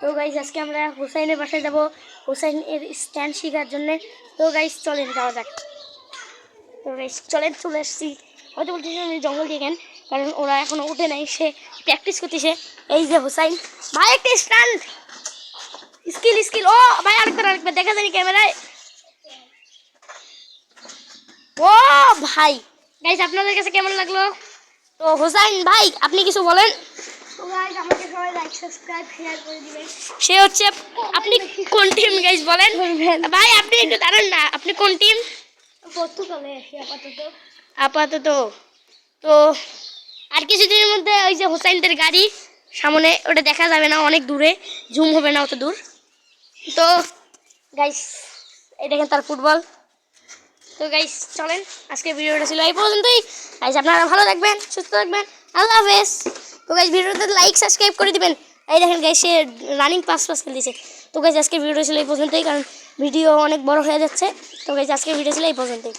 তো গাইস আজকে আমরা হুসাইনের বাসায় যাব হুসাইনের স্ট্যান্ড শেখার জন্য। তো গাইস চলেন যাওয়া যাক। তো গাইস চলেন চলে আসছি, হয়তো বলতেছি আমি জঙ্গল থেকে, কারণ ওরা এখনো উঠে নাই, সে প্র্যাকটিস করতেছে। এই যে হুসাইন ভাই, একটা স্ট্যান্ড স্কিল ও ভাই, আরেকবার দেখা যায়নি ক্যামেরায়। ও ভাই গাইস আপনাদের কাছে কেমন লাগলো? তো হুসাইন ভাই আপনি কিছু বলেন। তো গাইস আমাকে সবাই লাইক সাবস্ক্রাইব শেয়ার করে দিবেন। সে হচ্ছে, আপনি কোন টিম গাইস বলেন ভাই? আপনি একটু দাঁড়ান না, আপনি কোন টিম? পর্তুগালে আছি আপাতত। তো আর কিছুদিনের মধ্যে ওই যে হুসাইনদের গাড়ি সামনে, ওটা দেখা যাবে না, অনেক দূরে, জুম হবে না অত দূর। তো গাইস এই দেখেন তার ফুটবল। তো গাইস চলেন, আজকে ভিডিওটা ছিল এই পর্যন্তই। গাইস আপনারা ভালো থাকবেন, সুস্থ থাকবেন, আল্লাহ হাফেজ। তো গাইস ভিডিওতে লাইক সাবস্ক্রাইব করে দিবেন। এই দেখেন গাইস সে রানিং পাস খেলতেছে। তো গাইস আজকে ভিডিওটা ছিল এই পর্যন্তই, কারণ ভিডিও অনেক বড় হয়ে যাচ্ছে। তো গাইস আজকে ভিডিও ছিল এই পর্যন্তই।